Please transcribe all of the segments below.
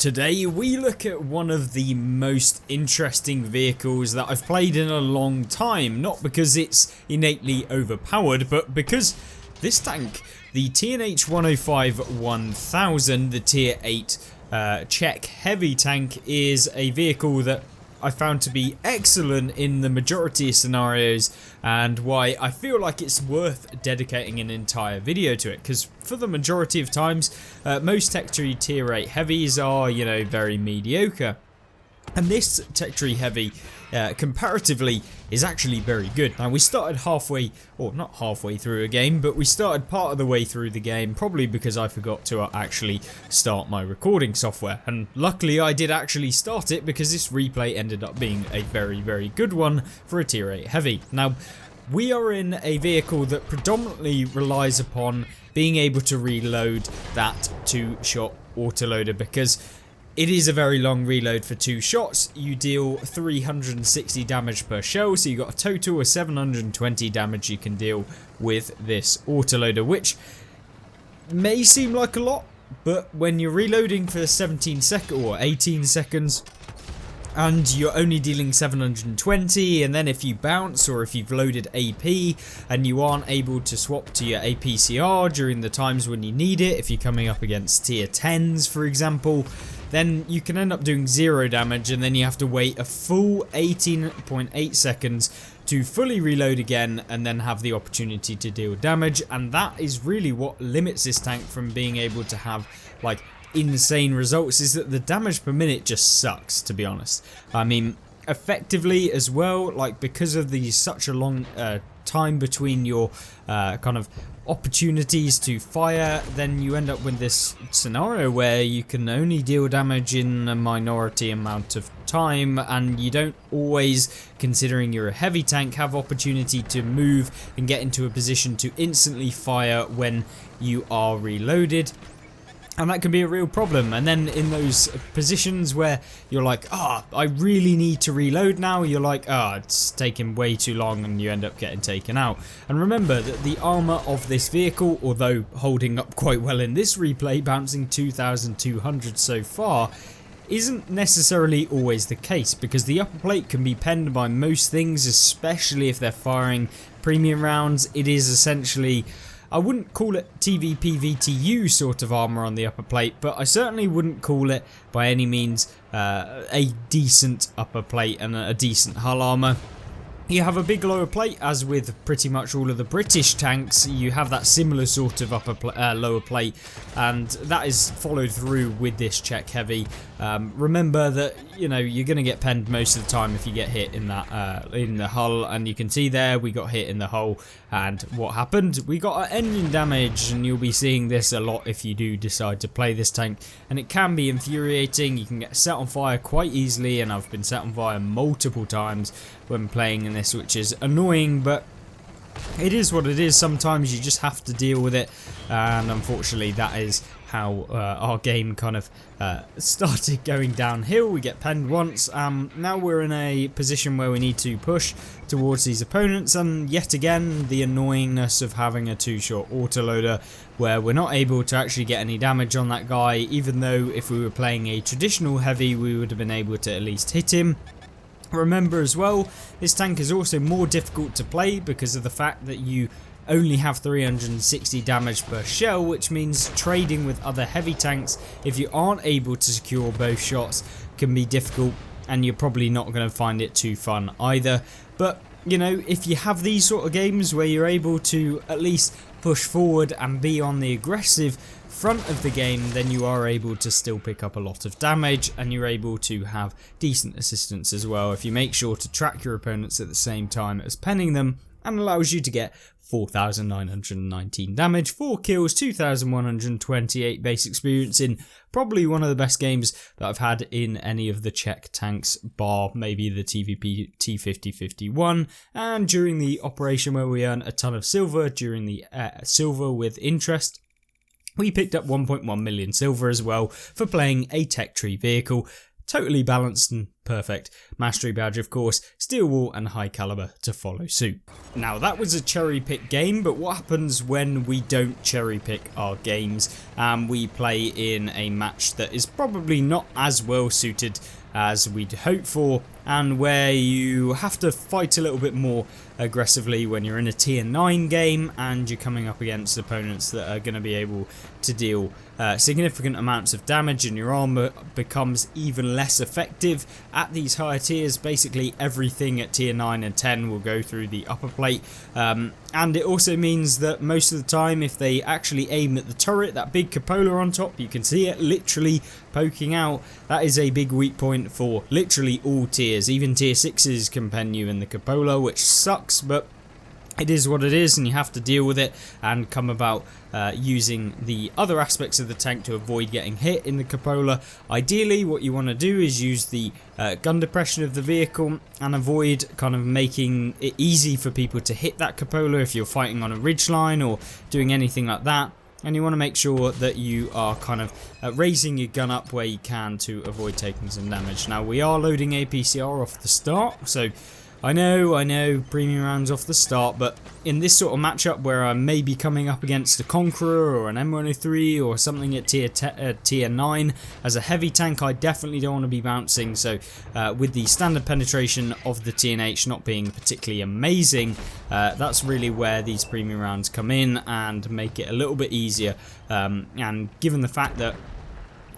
Today we look at one of the most interesting vehicles that I've played in a long time, not because it's innately overpowered, but because this tank, the TNH 105 1000, the tier 8 Czech heavy tank, is a vehicle that I found to be excellent in the majority of scenarios, and why I feel like it's worth dedicating an entire video to it, because for the majority of times most tech tree tier 8 heavies are, you know, very mediocre, and this tech tree heavy comparatively is actually very good. Now we started halfway, or not halfway through a game, but we started part of the way through the game, probably because I forgot to actually start my recording software, and luckily I did actually start it because this replay ended up being a very good one for a tier 8 heavy. Now we are in a vehicle that predominantly relies upon being able to reload that 2-shot autoloader, because it is a very long reload. For 2 shots, you deal 360 damage per shell, so you got a total of 720 damage you can deal with this autoloader, which may seem like a lot, but when you're reloading for 17 seconds or 18 seconds, and you're only dealing 720, and then if you bounce or if you've loaded AP and you aren't able to swap to your APCR during the times when you need it, if you're coming up against tier 10s for example, then you can end up doing 0 damage, and then you have to wait a full 18.8 seconds to fully reload again and then have the opportunity to deal damage. And that is really what limits this tank from being able to have like insane results, is that the damage per minute just sucks, to be honest. I mean, effectively as well, like because of the such a long time between your kind of opportunities to fire, then you end up with this scenario where you can only deal damage in a minority amount of time, and you don't always, considering you're a heavy tank, have opportunity to move and get into a position to instantly fire when you are reloaded. And that can be a real problem. And then in those positions where you're like, I really need to reload now, you're like, it's taking way too long, and you end up getting taken out. And remember that the armor of this vehicle, although holding up quite well in this replay, bouncing 2200 so far, isn't necessarily always the case, because the upper plate can be penned by most things, especially if they're firing premium rounds. It is essentially, I wouldn't call it TVP VTU sort of armor on the upper plate, but I certainly wouldn't call it by any means a decent upper plate and a decent hull armor. You have a big lower plate, as with pretty much all of the British tanks. You have that similar sort of lower plate, and that is followed through with this Czech heavy. Remember that, you know, you're going to get penned most of the time if you get hit in that in the hull, and you can see there we got hit in the hull, and what happened? We got an engine damage, and you'll be seeing this a lot if you do decide to play this tank, and it can be infuriating. You can get set on fire quite easily, and I've been set on fire multiple times when playing in this, which is annoying, but it is what it is. Sometimes you just have to deal with it, and unfortunately that is how our game kind of started going downhill. We get penned once. Now we're in a position where we need to push towards these opponents, and yet again the annoyingness of having a 2-shot autoloader where we're not able to actually get any damage on that guy, even though if we were playing a traditional heavy we would have been able to at least hit him. Remember as well, this tank is also more difficult to play because of the fact that you only have 360 damage per shell, which means trading with other heavy tanks, if you aren't able to secure both shots, can be difficult, and you're probably not going to find it too fun either. But you know, if you have these sort of games where you're able to at least push forward and be on the aggressive front of the game, then you are able to still pick up a lot of damage, and you're able to have decent assistance as well if you make sure to track your opponents at the same time as penning them, and allows you to get 4,919 damage, 4 kills, 2,128 base experience in probably one of the best games that I've had in any of the Czech tanks, bar maybe the TVP T5051, and during the operation where we earn a ton of silver during the silver with interest, we picked up 1.1 million silver as well for playing a tech tree vehicle. totally balanced and perfect. Mastery badge, of course, steel wool and high caliber to follow suit. Now that was a cherry pick game, but what happens when we don't cherry pick our games and we play in a match that is probably not as well suited as we'd hope for, and where you have to fight a little bit more aggressively when you're in a tier 9 game and you're coming up against opponents that are going to be able to deal significant amounts of damage, and your armor becomes even less effective at these higher tiers. Basically everything at tier 9 and 10 will go through the upper plate, and it also means that most of the time if they actually aim at the turret, that big cupola on top, you can see it literally poking out. That is a big weak point for literally all tiers. Even tier 6s can pen you in the cupola, which sucks, but it is what it is and you have to deal with it and come about using the other aspects of the tank to avoid getting hit in the cupola. Ideally what you want to do is use the gun depression of the vehicle and avoid kind of making it easy for people to hit that cupola if you're fighting on a ridgeline or doing anything like that. And you want to make sure that you are kind of raising your gun up where you can to avoid taking some damage. Now we are loading APCR off the start, so I know, premium rounds off the start, but in this sort of matchup where I may be coming up against a Conqueror or an M103 or something at tier 9 as a heavy tank, I definitely don't want to be bouncing. So with the standard penetration of the TNH not being particularly amazing, that's really where these premium rounds come in and make it a little bit easier. And given the fact that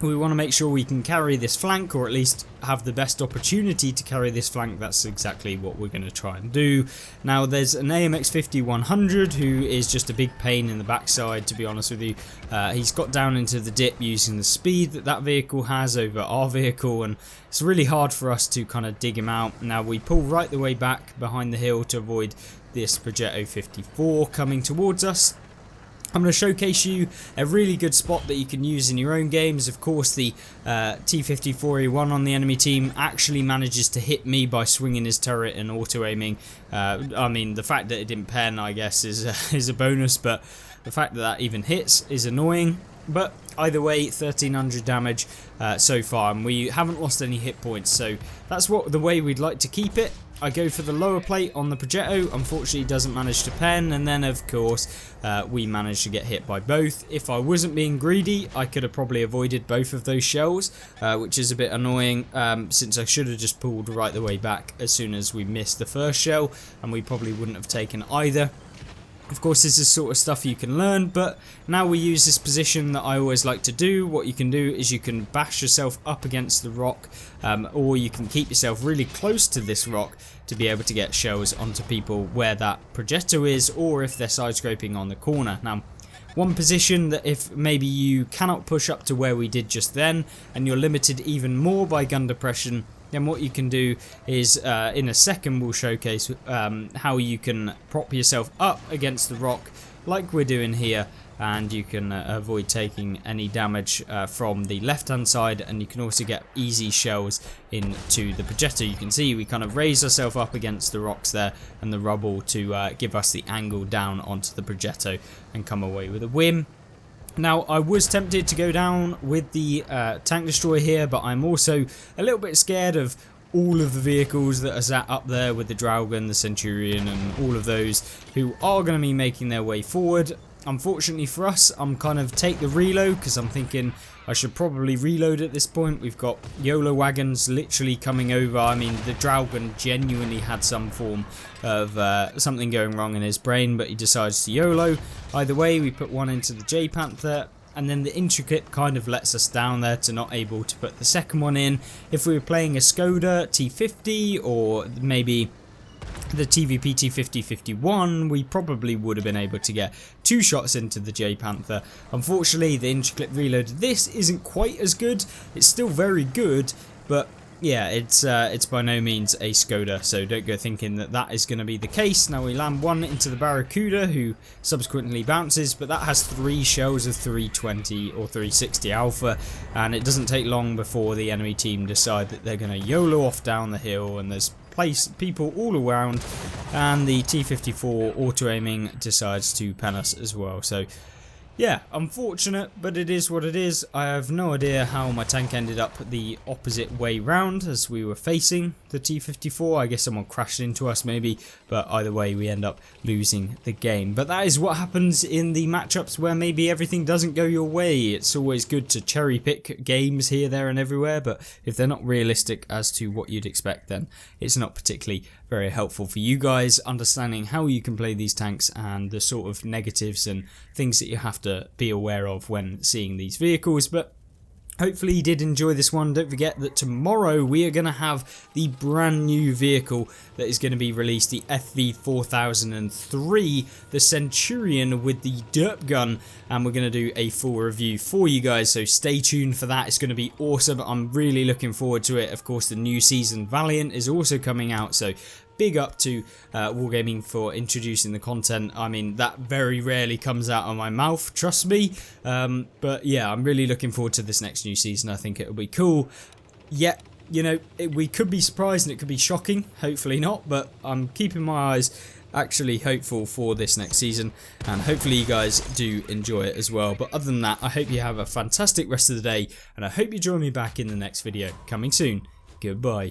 we want to make sure we can carry this flank, or at least have the best opportunity to carry this flank, that's exactly what we're going to try and do. Now there's an AMX-50-100 who is just a big pain in the backside, to be honest with you. He's got down into the dip using the speed that vehicle has over our vehicle, and it's really hard for us to kind of dig him out. Now we pull right the way back behind the hill to avoid this Progetto 54 coming towards us. I'm going to showcase you a really good spot that you can use in your own games. Of course, the T-54A1 on the enemy team actually manages to hit me by swinging his turret and auto-aiming. I mean, the fact that it didn't pen, I guess, is a bonus, but the fact that that even hits is annoying. But either way, 1300 damage so far, and we haven't lost any hit points, so that's the way we'd like to keep it. I go for the lower plate on the Progetto, unfortunately doesn't manage to pen, and then of course we managed to get hit by both. If I wasn't being greedy, I could have probably avoided both of those shells, which is a bit annoying, since I should have just pulled right the way back as soon as we missed the first shell, and we probably wouldn't have taken either. Of course, this is sort of stuff you can learn, but now we use this position that I always like to do. What you can do is you can bash yourself up against the rock, or you can keep yourself really close to this rock to be able to get shells onto people where that Progetto is, or if they're side scraping on the corner. Now, one position that if maybe you cannot push up to where we did just then, and you're limited even more by gun depression, then what you can do is, in a second we'll showcase how you can prop yourself up against the rock like we're doing here, and you can avoid taking any damage from the left hand side, and you can also get easy shells into the Progetto. You can see we kind of raise ourselves up against the rocks there and the rubble to give us the angle down onto the Progetto and come away with a win. Now, I was tempted to go down with the tank destroyer here, but I'm also a little bit scared of all of the vehicles that are sat up there with the Dragon, the Centurion, and all of those who are going to be making their way forward. Unfortunately for us, I'm kind of take the reload because I'm thinking I should probably reload at this point. We've got YOLO wagons literally coming over. I mean, the Dragon genuinely had some form of something going wrong in his brain, but he decides to YOLO. Either way, we put one into the J Panther, and then the intricate kind of lets us down there to not able to put the second one in. If we were playing a Skoda T50 or maybe the TVP T50-51, we probably would have been able to get 2 shots into the J Panther. Unfortunately, the intricate reload of this isn't quite as good. It's still very good, but yeah, it's by no means a Skoda, so don't go thinking that that is going to be the case. Now we land one into the Barracuda, who subsequently bounces, but that has 3 shells of 320 or 360 alpha, and it doesn't take long before the enemy team decide that they're going to YOLO off down the hill, and there's people all around, and the T-54 auto-aiming decides to pen us as well. So yeah, unfortunate, but it is what it is. I have no idea how my tank ended up the opposite way round as we were facing the T-54. I guess someone crashed into us maybe, but either way we end up losing the game. But that is what happens in the matchups where maybe everything doesn't go your way. It's always good to cherry pick games here, there and everywhere, but if they're not realistic as to what you'd expect, then it's not particularly very helpful for you guys understanding how you can play these tanks and the sort of negatives and things that you have to be aware of when seeing these vehicles. But hopefully you did enjoy this one. Don't forget that tomorrow we are going to have the brand new vehicle that is going to be released, the FV4003, the Centurion with the derp gun, and we're going to do a full review for you guys, so stay tuned for that. It's going to be awesome. I'm really looking forward to it. Of course, the new season Valiant is also coming out, so big up to Wargaming for introducing the content. I mean, that very rarely comes out of my mouth, trust me. But yeah, I'm really looking forward to this next new season. I think it'll be cool. Yet, you know, we could be surprised and it could be shocking. Hopefully not, but I'm keeping my eyes actually hopeful for this next season, and hopefully you guys do enjoy it as well. But other than that, I hope you have a fantastic rest of the day, and I hope you join me back in the next video coming soon. Goodbye.